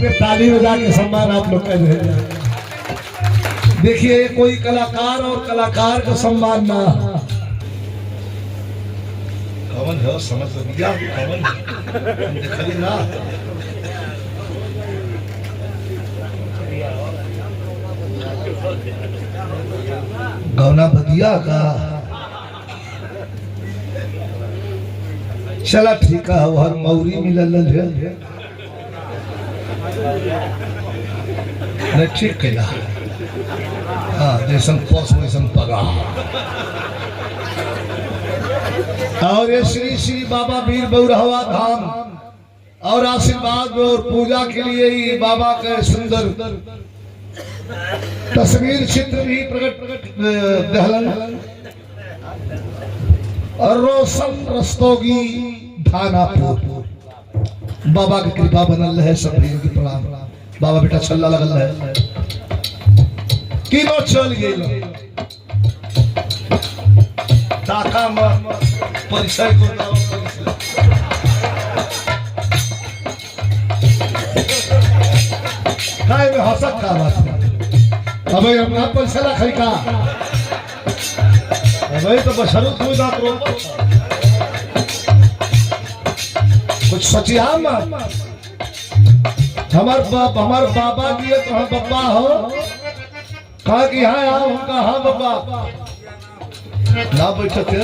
ताली बजा के सम्मान आप लोग कर रहे हैं। देखिए कोई कलाकार और कलाकार का सम्मान ना कौन है समझ लिया कौन देखली ना गौना बदिया का चला ठीक है हर मौरी मिलल है न ठीक कैला हाँ जैसन पोस वैसन पगा। और ये श्री श्री बाबा वीर बौरहवा धाम और आशीर्वाद और पूजा के लिए ये बाबा का सुंदर तस्वीर चित्र भी प्रकट दहलन और रोशन रस्तोगी धानापुर बाबा की कृपा बनल है सब की प्रणाम। बाबा बेटा छल्ला लगल है किलो चल गए टाका में परिचय को काय में हंसक का बात है अबे अपना पैसा ला खाई का अबे तो बशरू तू ना करो कुछ सोचिया मत हमार बाबा जी तो हम बाबा हो कहा कि हाँ आओ उनका हाँ बाबा ना बैठे थे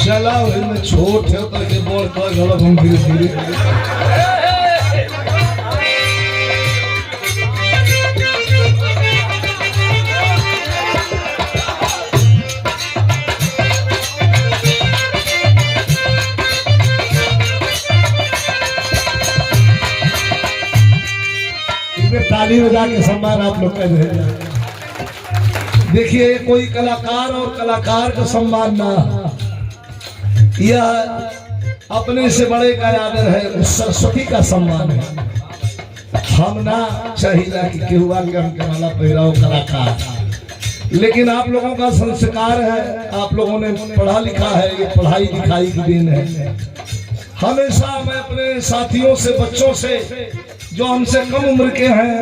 चला में छोट है तो ये बोल कर गलत हम धीरे धीरे ताली बजा के सम्मान आप लोग कर रहे हैं। देखिए कोई कलाकार और कलाकार का सम्मान ना यह अपने से बड़े का आदर है उस सरस्वती का सम्मान है। हम ना चाहिए कि केहुआ के हमके वाला पहराओ कलाकार लेकिन आप लोगों का संस्कार है आप लोगों ने पढ़ा लिखा है ये पढ़ाई लिखाई की देन है। हमेशा मैं अपने साथियों से बच्चों से जो हमसे कम उम्र के हैं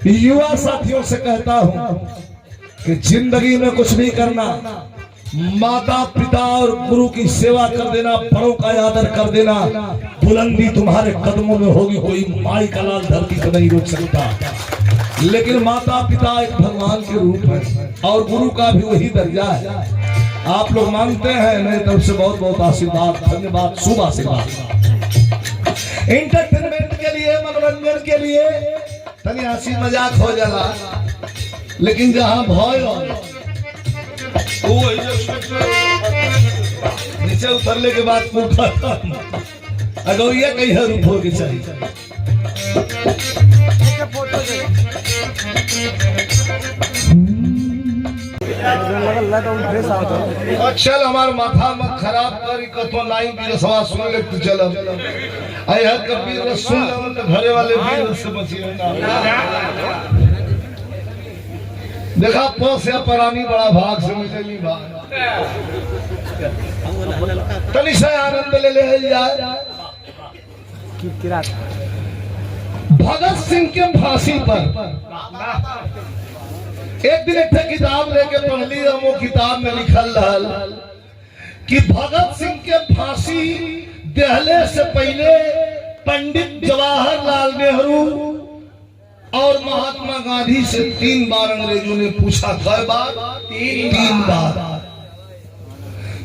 युवा साथियों से कहता हूं कि जिंदगी में कुछ भी करना माता पिता और गुरु की सेवा कर देना बड़ों का आदर कर देना बुलंदी तुम्हारे कदमों में होगी कोई माई का लाल धरती को नहीं रोक सकता। लेकिन माता पिता एक भगवान के रूप है और गुरु का भी वही दर्जा है। आप लोग मानते हैं मेरी तरफ से बहुत बहुत आशीर्वाद धन्यवाद शुभ आशीर्वाद। एंटरटेनमेंट के लिए मनोरंजन के लिए तनी हंसी मजाक हो जाला लेकिन जहां भय नीचे उतरने के बाद अगौरिया कहीं रूप हो के चाहिए। चल हमार माथा मत खराब करी कतो लाई बिरसवा सुन ले तू चल आई है कबीर सुन ले तो घरे वाले वीर से बचिए देखा पोस या परानी बड़ा भाग से मिलेली भाग तनी से आनंद ले जाए। भगत सिंह के फांसी पर एक दिन एक किताब लेके पढ़ ली वो किताब में लिखल रहल कि भगत सिंह के फांसी देहले से पहले पंडित जवाहरलाल नेहरू और महात्मा गांधी से 3 बार अंग्रेजों ने पूछा कई बार 3 बार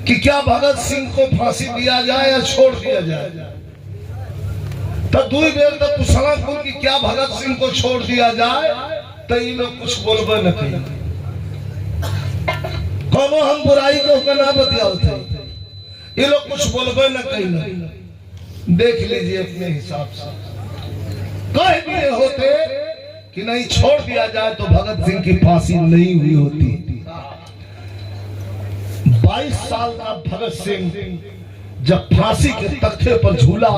कि क्या भगत सिंह को फांसी दिया जाए या छोड़ दिया जाए। तो 2 बेर तक पूछला कि क्या भगत सिंह को छोड़ दिया जाए तो ये लोग कुछ बोलबे न कहीं कहो हम बुराई को ना बतियाओ थे ये लोग कुछ बोलबे न कहीं। देख लीजिए अपने हिसाब से कह दिए होते कि नहीं छोड़ दिया जाए तो भगत सिंह की फांसी नहीं हुई होती। 22 साल का भगत सिंह जब फांसी के तख्ते पर झूला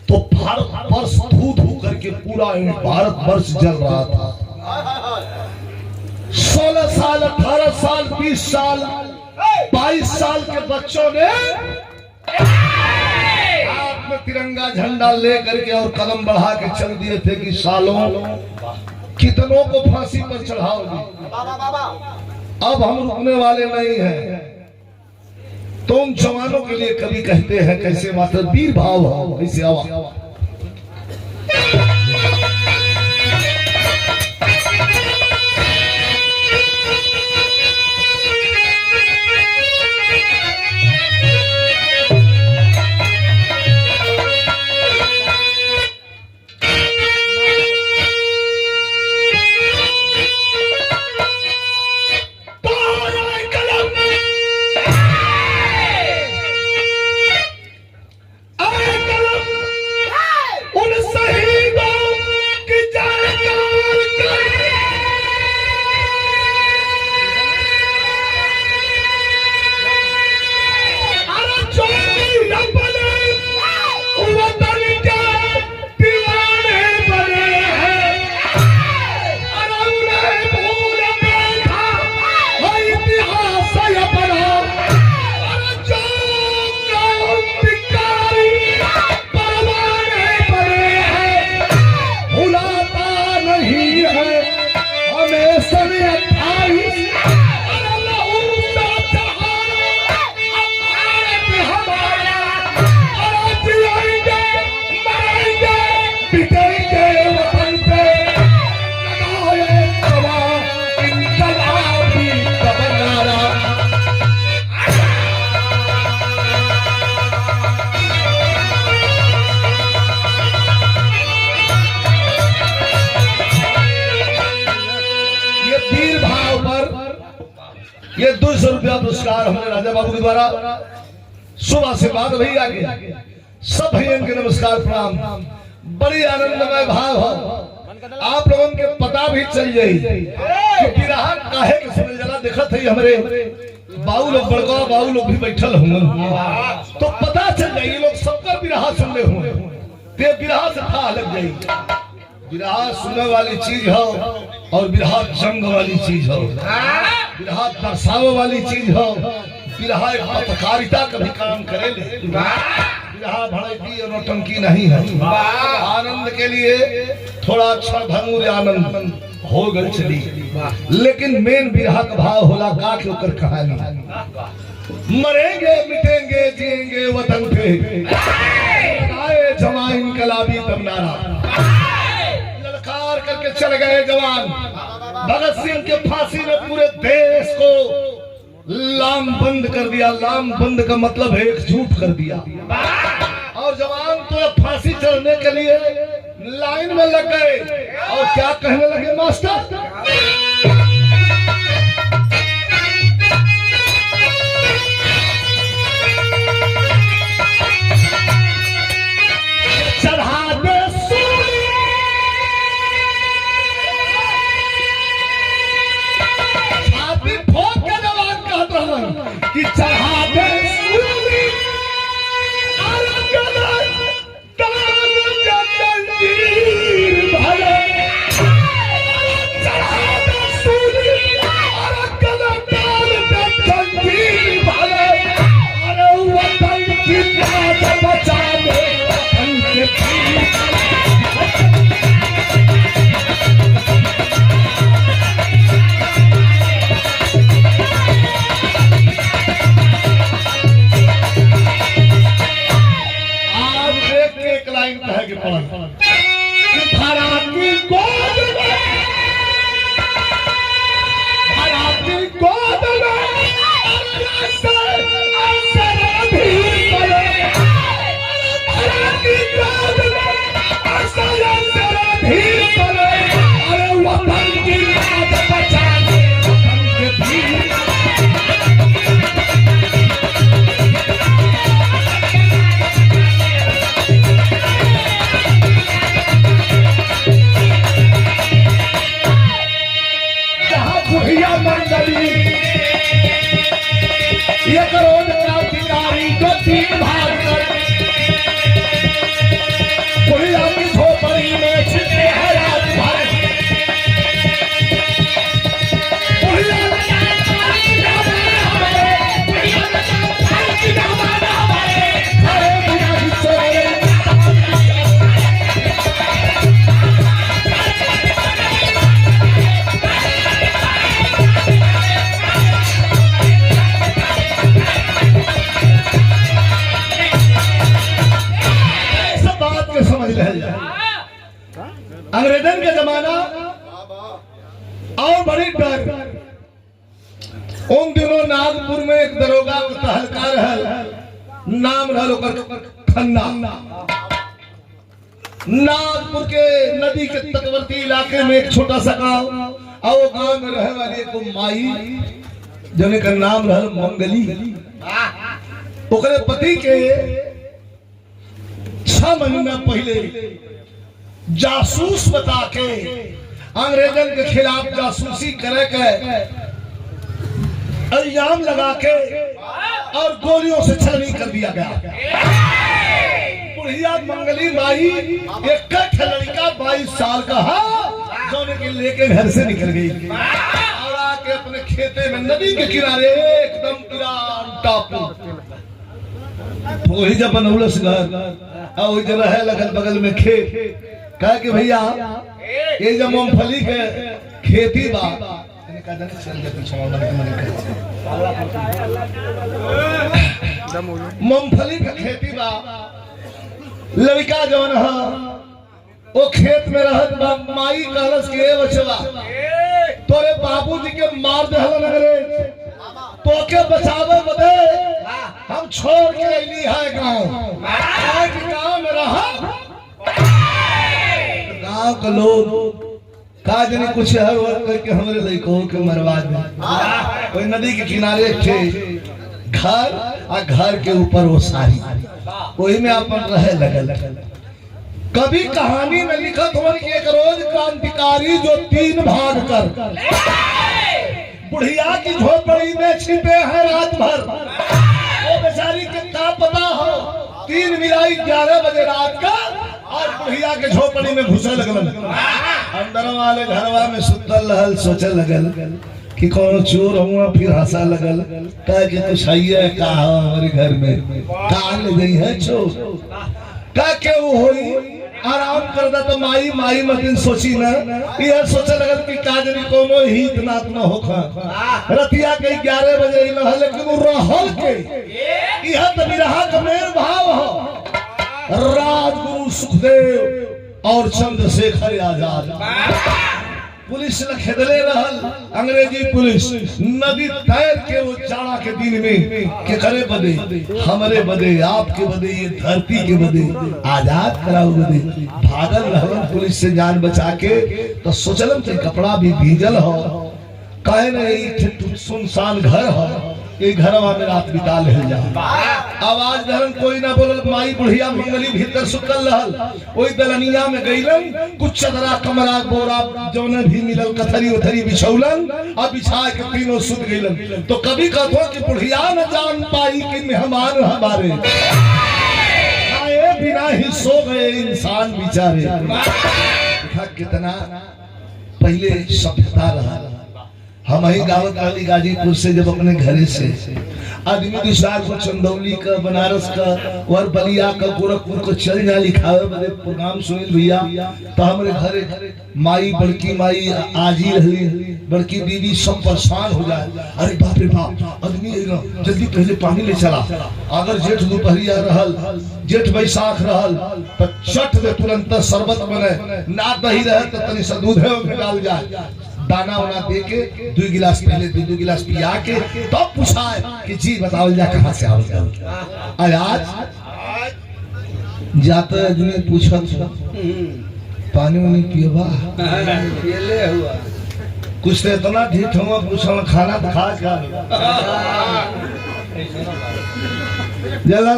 तो भारत वर्ष धू धू करके पूरा भारत वर्ष जल रहा था। 16 साल 18 साल 20 साल 22 साल के बच्चों ने हाथ में तिरंगा झंडा लेकर के और कदम बढ़ा के चल दिए थे कि सालों कितनों को फांसी पर चढ़ाओगे। अब हम रुकने वाले नहीं हैं। तुम जवानों के लिए कभी कहते हैं कैसे मात्र वीर भाव हो कैसे आवा ये 200 रुपया पुरस्कार हमने राजा बाबू के द्वारा सुबह से बाद वही आगे सब भैया के नमस्कार प्रणाम। बड़ी आनंदमय भाव हो आप लोगों के पता भी चल जाई कि बिरहा काहे के सुनल जला देखत है हमरे बाऊ लोग बड़का बाऊ लोग भी बैठल होंगे तो पता चल जाई लोग सबका बिरहा सुन ले होंगे ते बिरहा से था लग जाई। बिरहा सुनने वाली चीज हो और बिरहा जंग वाली चीज हो, बिरहा दर्शावे वाली चीज हो, बिरहा पत्रकारिता का भी काम करे ले। बिरहा भड़की और नौटंकी नहीं है। आनंद के लिए थोड़ा क्षण भंगुर आनंद हो गल चली, लेकिन मेन बिरहा का भाव होला का के ऊपर कहानी। मरेंगे मिटेंगे जिएंगे वतन पे, आए जवान इनकलाबी तमनारा। ललकार करके चल गए जवान। भगत सिंह के फांसी ने पूरे देश को लाम बंद कर दिया। लाम बंद का मतलब है एक झूठ कर दिया। और जवान तो फांसी चढ़ने के लिए लाइन में लग गए और क्या कहने लगे मास्टर, चढ़ा दे छाती ठोक के जवान कहते हैं कि चढ़ा दे उन दिनों नागपुर में एक दरोगा का तहलका रहल, नाम रहल ओकर खन्ना। नागपुर के नदी के तटवर्ती इलाके में एक छोटा सा गांव, और वो गांव में रहे वाली एक माई जने का नाम रहल मंगली। ओकरे पति के 6 महीना पहले जासूस बता के अंग्रेजन के खिलाफ जासूसी करे के इल्जाम लगा के और गोलियों से छलनी कर दिया गया। बुढ़िया मंगली माई एक लड़का 22 साल का सोने के लेके घर से निकल गई और आके अपने खेते में नदी के किनारे एकदम टापू वही जब बनौलस घर और वही जगह है लगल बगल में खेत। कहा कि भैया ये जब मूंगफली के खेती बा मूंगफली का खेती बा, लड़का जौन है वो खेत में रहत बा। माई कहलस के बचवा तोरे बाबूजी के मार देहलन अंग्रेज, तोके बचावे बदे हम छोड़ के अइली है गांव में रहा। गांव के लोग का जने कुछ हर वक्त करके हमरे लड़कों के मरवा दे। कोई नदी के किनारे थे घर और घर के ऊपर वो सारी वही में अपन रहे लगल। कभी कहानी में लिखत हो कि एक रोज क्रांतिकारी जो 3 भाग कर बुढ़िया की झोपड़ी में छिपे हैं रात भर, वो बेचारी के क्या पता हो 3 मिलाई 11 बजे रात का और बुढ़िया के झोपड़ी में घुसे लगल। अंदर वाले घरवा में सुतल रहल, सोचे लगल कि कौन चोर हुआ, फिर हंसा लगल। कह कि कुछ है का हमारे घर में का ले गई है चोर का के वो होई आराम कर दा। तो माई मतिन सोची ना, यह सोचे लगल कि काजनी कोनो ही इतना होखा रतिया के 11 बजे रहल, लेकिन वो रहल के यह तो विरहा का मेल भाव हो। राजगुरु सुखदेव और चंद्रशेखर आजाद पुलिस ने खेदले रहल, अंग्रेजी पुलिस नदी तैर के वो जाड़ा के दिन में के करे बदे, हमारे बदे, आपके बदे, ये धरती के बदे आजाद कराओ बदे भागल रहल पुलिस से जान बचा के। तो सोचलन कि कपड़ा भी भीजल हो, कहे नहीं सुनसान घर हो, ये घरवा में रात बिता ले जा। आवाज धरन कोई ना बोलल। माई बुढ़िया मंगली भीतर सुतल रहल, ओई दलनिया में गइलन, कुछ चदरा कमरा बोरा जौने भी मिलल कथरी उथरी बिछौलन और बिछा के तीनों सुत गइलन। तो कभी कहतो कि बुढ़िया न जान पाई कि मेहमान हमारे आए बिना ही सो गए इंसान बेचारे। देखा कितना पहले सभ्यता रहा। हम ही गावत वाली गाजीपुर से जब अपने घरे से आदमी दूसरा को चंदौली का, बनारस का और बलिया का, गोरखपुर को चल जा लिखावे बड़े प्रोग्राम सुनिल भैया, तो हमारे घरे माई, बड़की माई आजी रही, बड़की दीदी सब परेशान हो जाए। अरे बाप रे बाप, आदमी जल्दी पहले पानी ले चला। अगर जेठ दोपहरिया रहल, जेठ बैसाख रहल तो चट दे तुरंत शरबत बने, ना दही रहे तो तनी सा दूध है डाल जाए, दाना वाना दे के 2 गिलास पहले 2 गिलास पिया के तब तो पूछा कि जी बताओ जा कहाँ से आओ। आज जाते आदमी पूछा पानी वानी पियबा हुआ कुछ तो इतना ढीठ हुआ, पूछा खाना तो खा क्या जला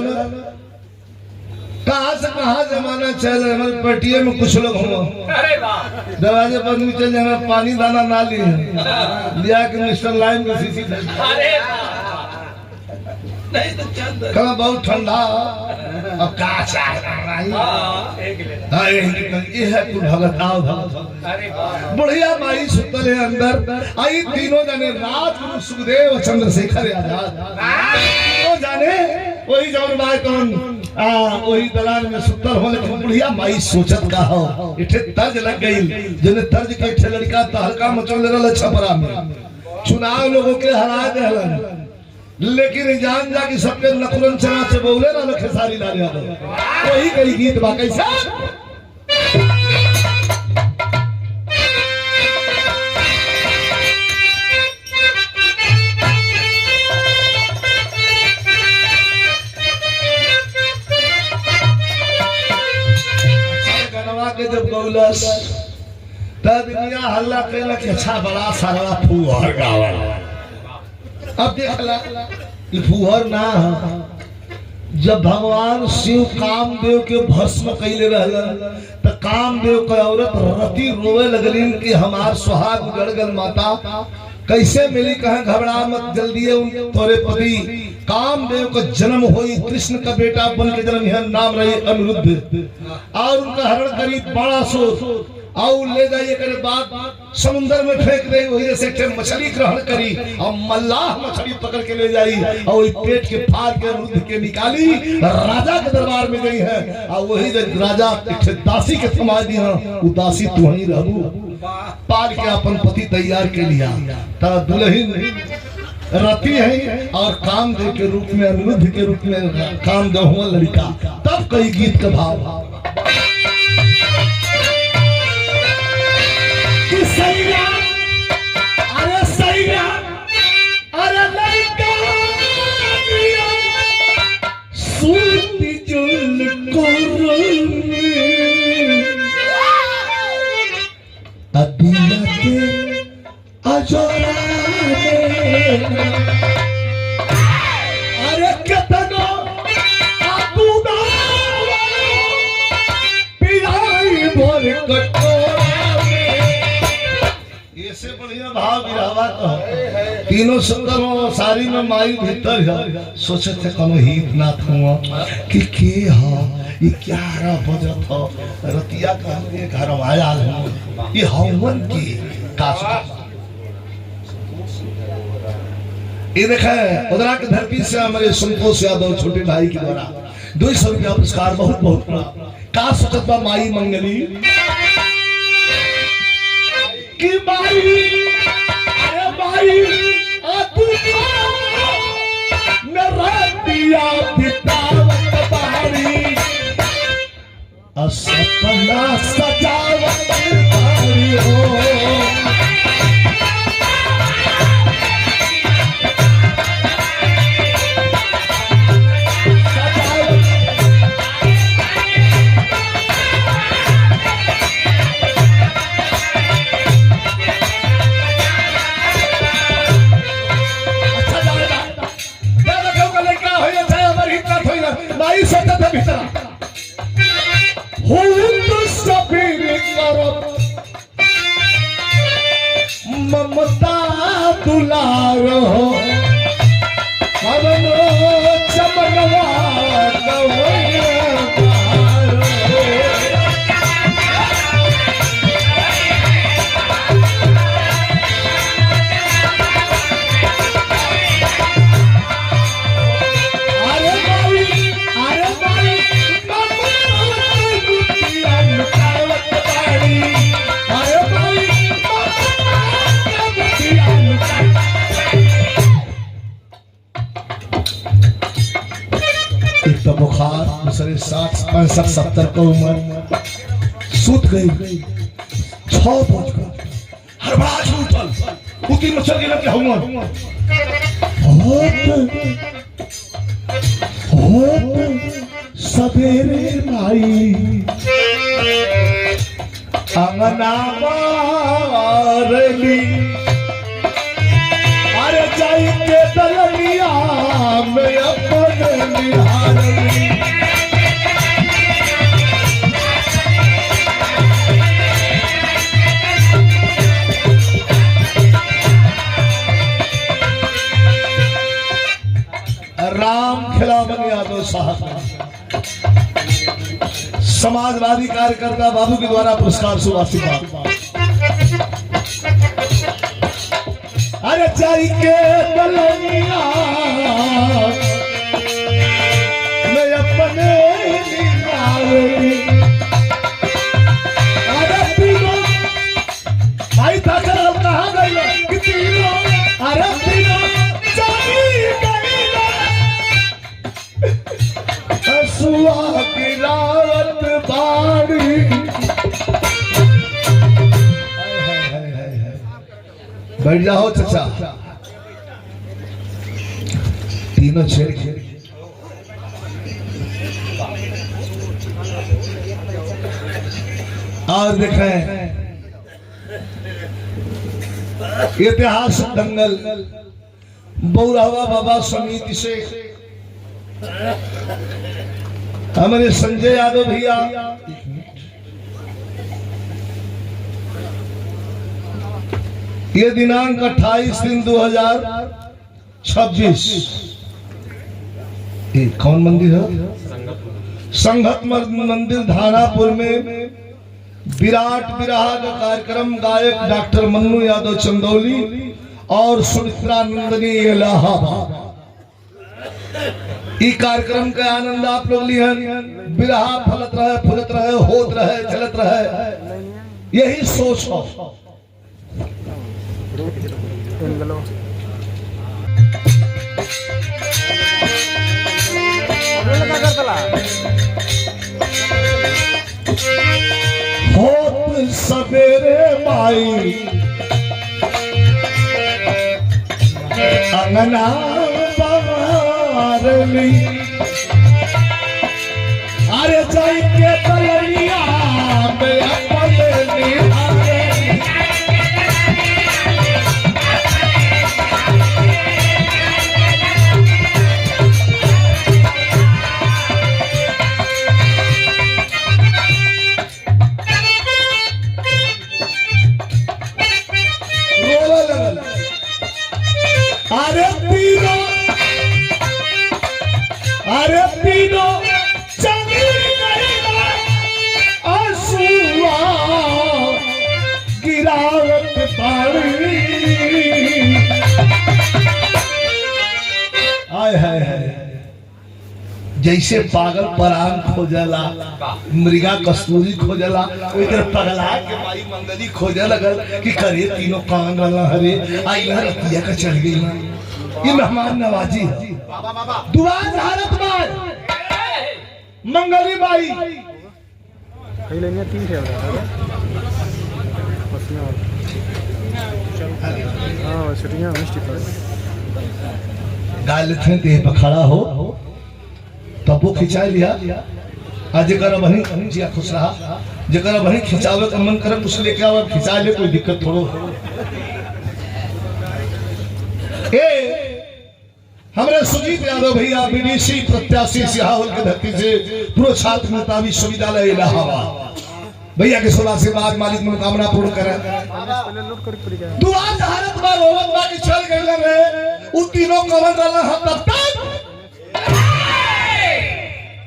कहाँ से कहाँ जमाना चल रहा है। हमारे पटिया में कुछ लोग हो दरवाजे पर भी चल जाए, पानी दाना ना लिए लिया कि मिस्टर लाइन में सीसी कहा बहुत ठंडा अब का ये है तू भगत आओ भगत। बढ़िया माई सुतल है अंदर। आई तीनों जाने राजगुरु सुखदेव चंद्रशेखर आजाद तो जाने वही जौन बाय कौन वही दलान में सुतल हो। लेकिन बुढ़िया माई सोचत का हो इठे तर्ज लग गई, जने तर्ज के इठे लड़का तहलका मचल रहल छपरा में, चुनाव लोगों के हरा देहलन। लेकिन जान जा कि सबके नकुलन चना से बोले ना खेसारी लाल यादव वही कई गीत बा कैसा गौलस दुनिया हल्ला कैला कि अच्छा बड़ा सारा फुहर गावल। अब देखला ये फुहर ना जब भगवान शिव कामदेव के भस्म कैले रहलन तो कामदेव के औरत रति रोवे लगलिन कि हमार सुहाग उजड़ गल माता कैसे मिली। कहे घबरा मत जल्दी तोरे पति कामदेव का जन्म हुई कृष्ण का बेटा बन के जन्म यह नाम रही अनिरुद्ध और उनका हरण करी बड़ा सो और ले जाइए करे बाद समुद्र में फेंक दे। वही जैसे मछली ग्रहण करी और मल्लाह मछली पकड़ के ले जाई और पेट के फाड़ के अनिरुद्ध के निकाली राजा के दरबार में गई है। और वही राजा दासी के थमा दी वो दासी तू ही रहू पाल के अपन पति तैयार के लिया तब दुल्हन रति है और कामदेव के रूप में अनिरुद्ध के रूप में कामदेव हुआ लड़का। तब कई गीत का भाव सैया अरे सैया अरे लड़का सुनती जुल को अदिया के अजोरा अरे कितना आपूदा पिलाई भर कटोरा ऐसे बढ़िया भाव गिरावा तो तीनों सुंदर सारी में माई भीतर है। सोचे थे कोनो हित ना था कि के हा ये 11 बजत हो रतिया का के घर आया है ये हवन की कासु ये देखे उधरा की धरती से हमारे संतोष यादव छोटे भाई के द्वारा 200 रुपया पुरस्कार बहुत बहुत का सोचत बा माई मंगली कि भाई अरे भाई तू मेरा दिया बितावत बारी सपना सजावत बारी हो ममता दुलार हो चमनवा बुखार दूसरे 60 65 70 का उम्र सूत गई 6 बज गए हड़बड़ा उठल उठी मचल गेल के हम सवेरे माई अंगना मारली अरे जाई के दलनिया में अपन निहारली राम खिलावन यादव साहब समाजवादी कार्यकर्ता बाबू के द्वारा पुरस्कार सुभाषित। अरे चाई के दलनिया मैं अपने अरे तीनों भाई था कहाँ गई तीनों अरे तीनों सुहा गिरावत बाड़ी बैठ जाओ चाचा तीनों छेड़ छेड़ और देखें इतिहास दंगल बौरावा बाबा समिति से हमारे संजय यादव भैया ये दिनांक 28/3/2026 कौन मंदिर है? संगत मंदिर धारापुर में विराट विरहा का कार्यक्रम गायक डॉक्टर मन्नू यादव चंदौली और सुमित्रा नंदनी इलाहाबाद। ई कार्यक्रम का आनंद आप लोग लिहन। विरहा फलत रहे, फुलत रहे, होत रहे, चलत रहे, यही सोच हो। होत सवेरे माई अंगना बारली, अरे जाई के कलरिया में अपने निहारे। अरे पीनो आंसुआ गिरावत पानी। आय हाय हाय, जैसे पागल परान खोजला, मृगा कस्तूरी खोजला, वही तरह पगला के माई मंगली खोजे लगल कि करे तीनों कान वाला हरे आई रतिया का चढ़ गई। ये मेहमान नवाजी है। दुआ भारत मार मंगली बाई कई लेनिया 3 थे हां छुट्टियां मिस्टी पर गाल थे देह पर खड़ा हो तब वो खिंचा लिया। आज जरा बहनी जिया खुश रहा, जरा बहनी खिंचावे का मन करे कुछ लेके आओ, खिंचा ले, कोई दिक्कत थोड़ो। हमारे सुजीत यादव भैया विदेशी प्रत्याशी सिहावल के धरती से पूर्व छात्र नेता विश्वविद्यालय इलाहाबाद भैया के सुना से बाद मालिक मनोकामना पूर्ण करे। दुआ भारत में रोवत बा की चल गइल रे उ तीनों कवन रहला हम तब तक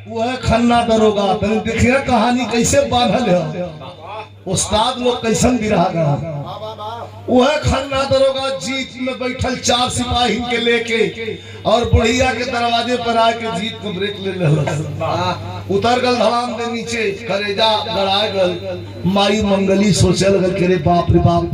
वो है खन्ना दरोगा। तने देखिए कहानी कैसे बांधल है, उस्ताद लोग कैसन बिरहा गया। वह खन्ना दरोगा जीत में बैठल 4 सिपाही के लेके और बुढ़िया के दरवाजे पर आके जीत को ब्रेक ले उतर गल धड़ाम दे नीचे, करेजा गड़ाए गल। माई मंगली सोचे लगल के रे बाप रे बाप,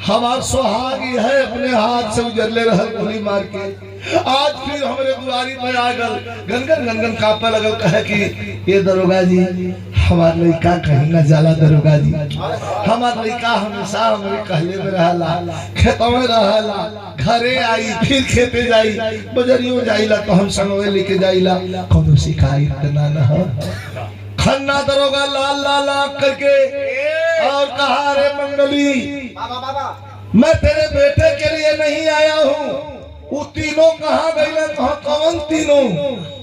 हमार सुहागी है अपने हाथ से उजरले रहल गोली मार के। आज फिर हमारे दुआरी पर आ गल, गनगन गनगन कांपे लगल, कहे कि ये दरोगा जी हमार लड़का कहीं न जाला। दरोगा जी हमार लड़का हमेशा हमारे कहले में रहला, खेतों में रहला, घरे आई फिर खेते जाई, बजरियों जाइला तो हम संगवे लेके जाइला, कोनो शिकायत ना न हो। खन्ना दरोगा लाल लाल करके और कहा, रे मंगली मैं तेरे बेटे के लिए नहीं आया हूँ। वो तीनों कहाँ गए? कहा कौन तीनों?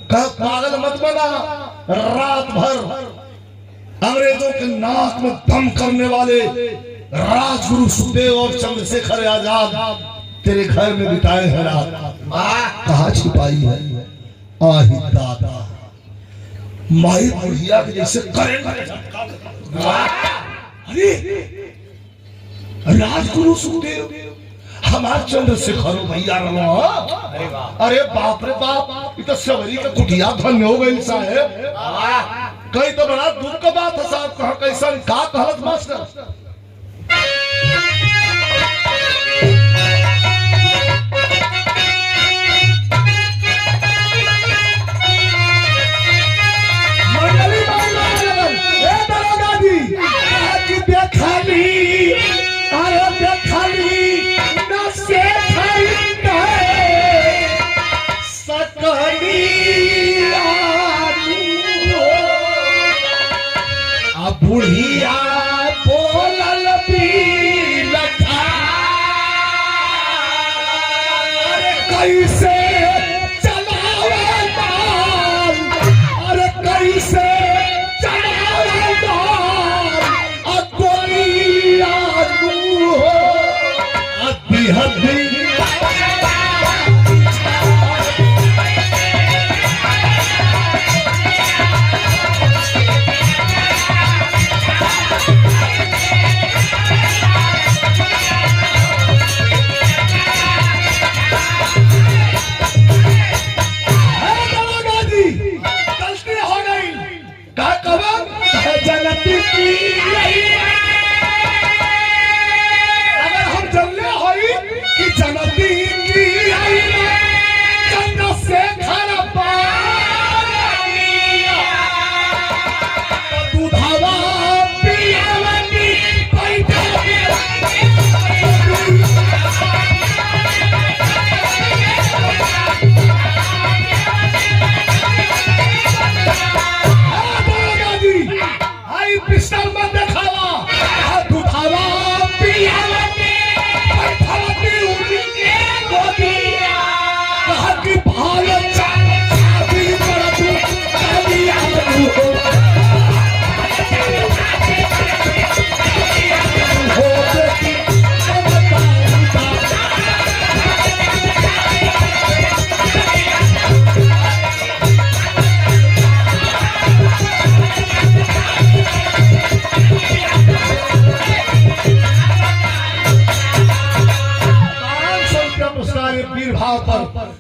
कहा पागल मत बना, रात भर अंग्रेजों के नाक में दम करने वाले राजगुरु सुखदेव और चंद्रशेखर आजाद तेरे घर में बिताए हैं रात। कहाँ छिपाई है? आही दादा, माई बुढ़िया के जैसे करेंगे। अरे राजगुरु सुखदेव हमार चंद्रशेखर भैया रहा। अरे बाप रे बाप, इतना सवरी का कुटिया धन्य हो गई साहेब। कई तो बड़ा दुख का बात है साहब। कहा कैसा का कहत मास्टर? बुढ़िया कैसे चलावे दाल, अरे कैसे चलावे दाल, कोई आदमी हो अद्दी हद्दी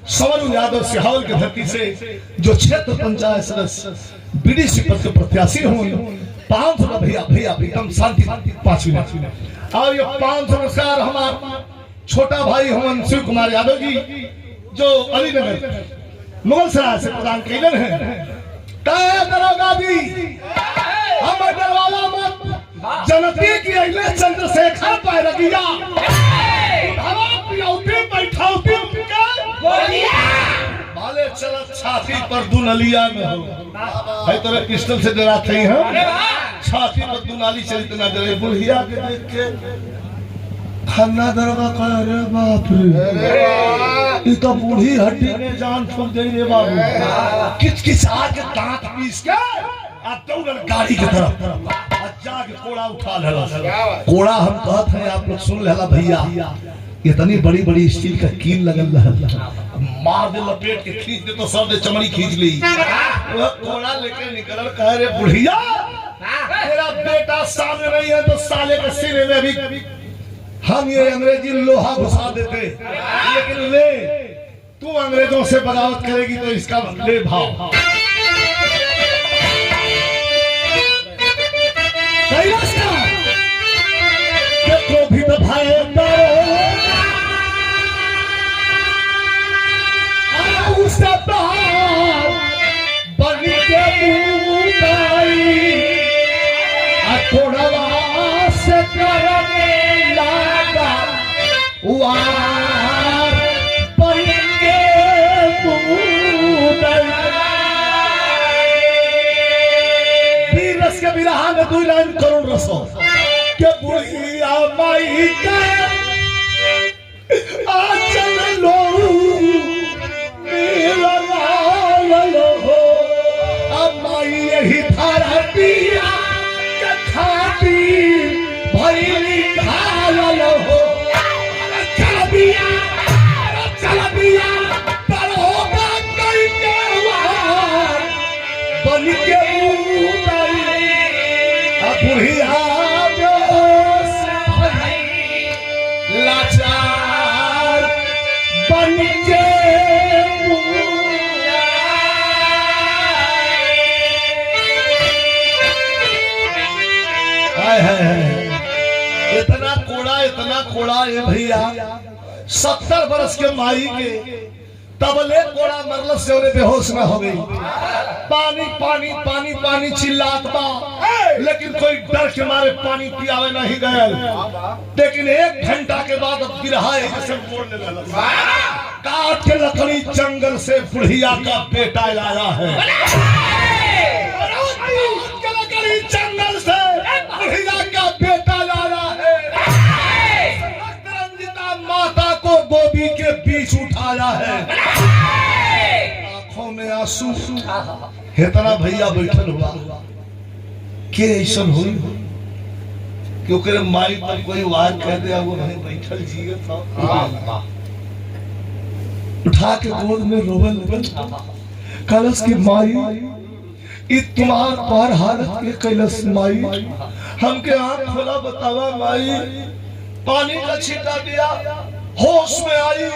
सवर्ण यादव सिहावल की धरती से जो क्षेत्र पंचायत सदस्य बीडीसी पद के प्रत्याशी हों 500 भैया भैया एकदम शांति 5 मिनट। और ये 500 पुरस्कार हमारा छोटा भाई हम शिव कुमार यादव जी जो अलीनगर मुगल सराय से प्रदान कैलन है। तय दरोगा जी हम डरवाला मत जनती की अगले चंद्रशेखर पैरगिया बाले चलत छाती पर दुनलिया में हो है तेरे पिस्टल से डरा थी है छाती पर दुनाली चली तना डरे बुढ़िया के देख के खाना दरगा का अरे बाप रे ये तो बूढ़ी हड्डी में जान फूक दे रे बाबू किचकिचा के दांत पीस के आ दौड़ल गाड़ी की तरफ जाके कोड़ा उठा लेला। कोड़ा हम कहत हैं आप लोग सुन लेला भैया इतनी बड़ी बड़ी स्टील का कील लगल रहा मार दे लपेट के खींच दे तो सब दे चमड़ी खींच ली। वो कोड़ा लेके निकल कह रे बुढ़िया तेरा बेटा सामने नहीं है तो साले के सीने में भी हम ये अंग्रेजी लोहा घुसा देते, लेकिन ले तू अंग्रेजों से बगावत करेगी तो इसका ले भाव को भी तो भाई से करने लगा वीरस के बिरहा में 2 लाइन करोड़ रसो के बुढ़िया माई के आचल लो मेरा लो हो अब माई यही थारा पिया के खाती भैली खाल हो चल बिया पर होगा कई केवार बन के बुढ़िया लाचार बन के इतना कोड़ा ये भैया 70 वर्ष के माई के तबले कोड़ा मरल से उन्हें बेहोश न हो गई। पानी पानी पानी पानी चिल्लात बा लेकिन कोई डर के मारे पानी पियावे नहीं गए। लेकिन 1 घंटा के बाद अब बिरहा जैसे मोड़ने लगा काट के लकड़ी जंगल से बुढ़िया का बेटा लाया है। लकड़ी जंगल से बुढ़िया का बेटा लाया है। रंजिता माता को गोदी के बीच उठाया है, आंखों में आंसू, इतना भैया बैठल हुआ के ऐसा हुई क्योंकि माई पर कोई वार कह दिया वो नहीं बैठल जिए था, उठा के गोद में रोवन लगल, कलश की माई तुम्हार पार हालत के कैलस माई, हमके आंख खोला बतावा माई, पानी का छींटा दिया, होश में आई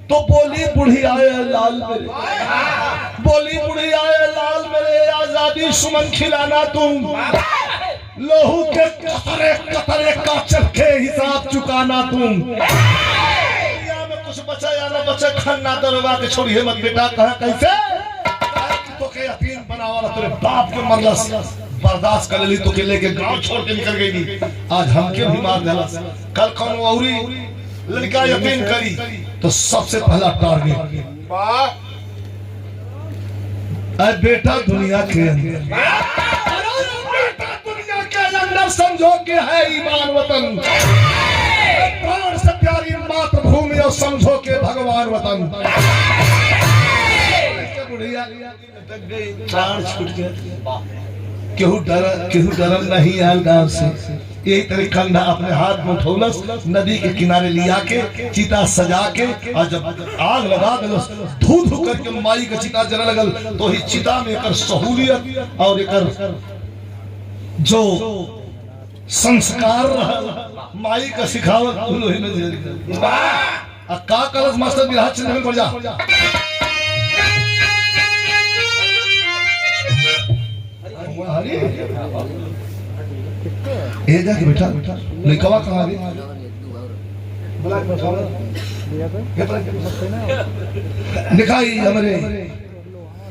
तो बोली बुढ़ी आए लाल मेरे, बोली बुढ़ी आए लाल मेरे, आजादी सुमन खिलाना तुम, लोहू के कतरे कतरे का चरखे हिसाब चुकाना तुम, में कुछ बचा या न बचा खन्ना दरवा के छोड़िए मत बेटा, कहा कैसे तो के यतीम बनावा तेरे बाप के मरलस, बर्दाश्त कर ली तो के लेके गांव छोड़ के निकल गई, आज हमके भी मार देला, कल कौन औरी लड़का यतीम करी तो सबसे पहला टारगेट बेटा दुनिया के अंदर, बेटा दुनिया के अंदर समझो कि है ईमान वतन, प्राण से प्यारी मातृभूमि और समझो के भगवान वतन, बुढ़िया प्राण छूट गया, केहू डर नहीं आयल गांव से, यही तरीका ना अपने हाथ में उठौलस, नदी के किनारे लिया के चिता सजा के, और जब आग लगा दिलस धू धू करके माई का चिता जला लगल, तो ही चिता में एकर सहूलियत और एकर जो संस्कार रहल माई का सिखावत लोही में दे आ का कलश मास्टर बिरहा चंद्र में पड़ जा ए जा के बेटा लइकवा कहां गई दिखाई हमारे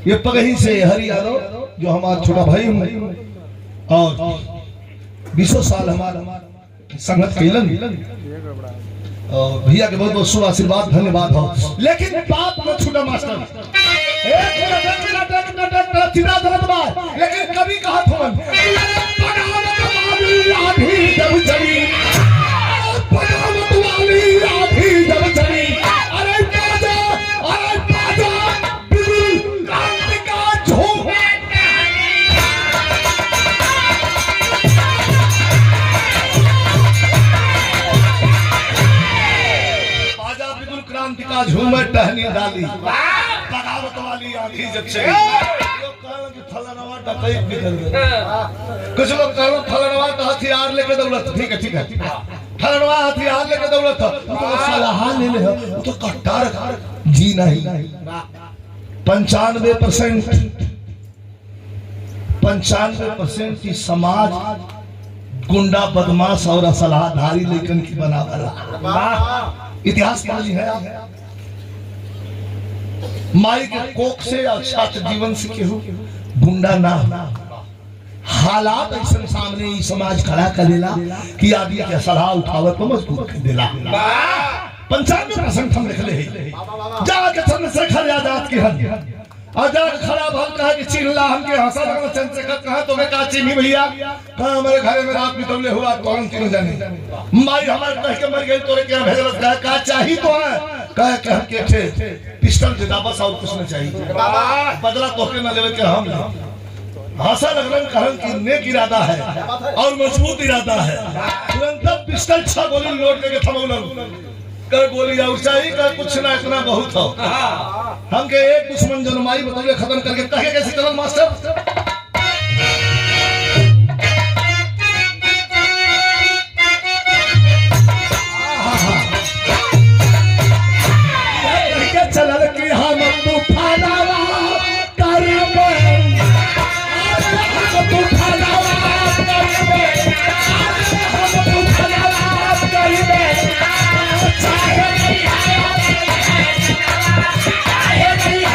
ये पगही से हरि यादव जो हमारा छोटा भाई हूँ और 20 साल हमारा संगत कैलन और भैया के बहुत बहुत शुभ आशीर्वाद धन्यवाद हो, लेकिन बात मत छूटा मास्टर, लेकिन कभी कहा थोन का झूमर टहनी डाली बगावत वाली आंधी जब चली, फलनवा डकैत निकल गया, कुछ लोग कहलो फलनवा का हथियार लेके दौड़त, ठीक है फलनवा हथियार लेके दौड़त तो सलाह ले ले तो कट्टार जी नहीं, 95% की समाज गुंडा बदमाश और असलाहधारी लेकिन की बनावला, इतिहास पढ़ ली है माई के कोख से और छात्र जीवन से केहू गुंडा ना, हालात ऐसा सामने ही समाज खड़ा कर देला कि आदमी के सलाह उठावत को मजबूर कर देला, 95% हम लिख ले जाके चंद्रशेखर आजाद की हद आजाद खड़ा भल कहा कि चिल्ला हमके हंसा लगना, चंद्रशेखर कहा तो मैं कहा चीनी भैया कहा हमारे घर में रात बितौले हुआ कौन तीनों जाने, माई हमारे कह के मर गई तोरे क्या भेजलत कहा चाहिए तो है कह के थे पिस्टल दे दा बस और कुछ नहीं चाहिए, बदला तोके न लेवे के हम हंसा लगलन कहन कि नेक इरादा है और मजबूत इरादा है, तुरंत पिस्टल 6 गोली लोड के थमौलन कर गोली और चाहिए का कुछ ना इतना बहुत हो, हमके एक दुश्मन जनमाई बतौले खत्म करके कहे कैसे चलन मास्टर चलल कि हम तूफानवा करबे हम तूफानवा करबे हम तूफानवा करबे चाहे नहीं है चाहे नहीं है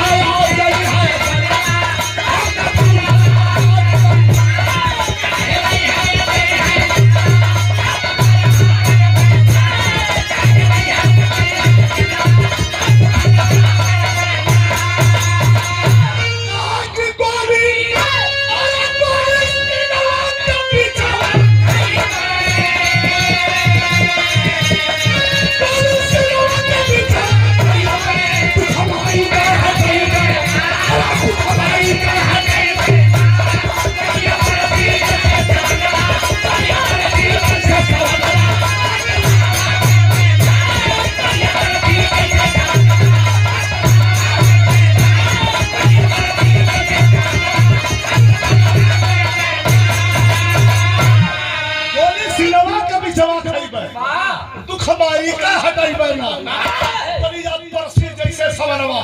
सवनवा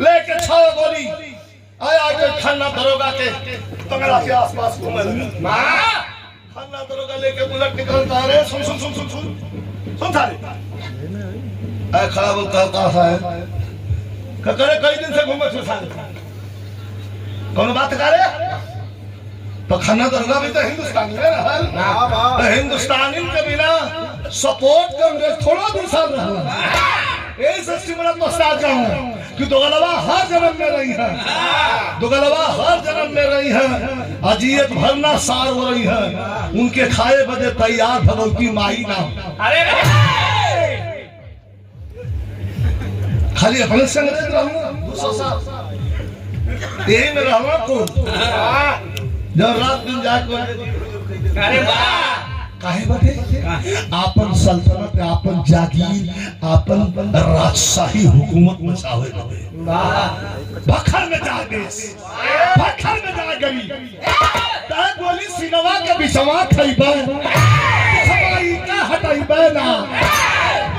लेके 6 गोली आया के खन्ना दरोगा के बंगला के आसपास घूमे खन्ना दरोगा लेके बुलेट निकलता रे सुन सुन सुन सुन सुन सुन सारे ए खड़ा बोल कहा है करे कई दिन से घूमे छो सारे कौन बात करे तो खन्ना दरोगा भी तो हिंदुस्तानी है ना हिंदुस्तानी के बिना सपोर्ट कांग्रेस थोड़ा दिन साल रहा यही सच्ची बड़ा पछताता हूँ कि दोगलवा हर जन्म में रही है दोगलवा हर जन्म में रही है अजियत भरना सार हो रही है उनके खाए बदे तैयार भगवती माई ना अरे खाली अपने संग रहूंगा दूसरा साथ यही में रहूंगा को जब रात दिन जाके अरे काहे बाटे आपन सल्तनत आपन जागीर आपन राजशाही हुकूमत मचावे लगे भखर में जा देश भखर में जा गई ता गोली सिनवा के बिचवा खइबा हवाई का हटाइबा ना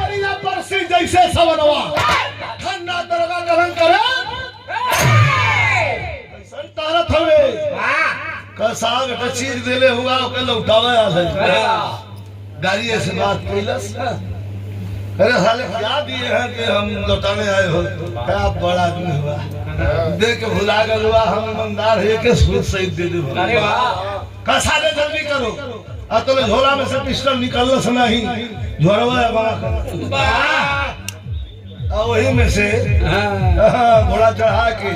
बढ़िया परसी जैसे सवनवा खन्ना दरगा गरम करे संतारत हवे का साहब एक चीज देले हुआ ओके लौटावे आ है गाड़ी ऐसे बात कैलस अरे साले क्या दिए हैं कि हम लौटाने आए हो क्या बड़ा आदमी हुआ देख के भुला गल हुआ हम ईमानदार है के सूद सहित दे दे अरे वाह का साले जल्दी करो आ तो झोला में से पिस्टल निकलस नहीं झोरवा बड़ा आ वही में से घोड़ा चढ़ा के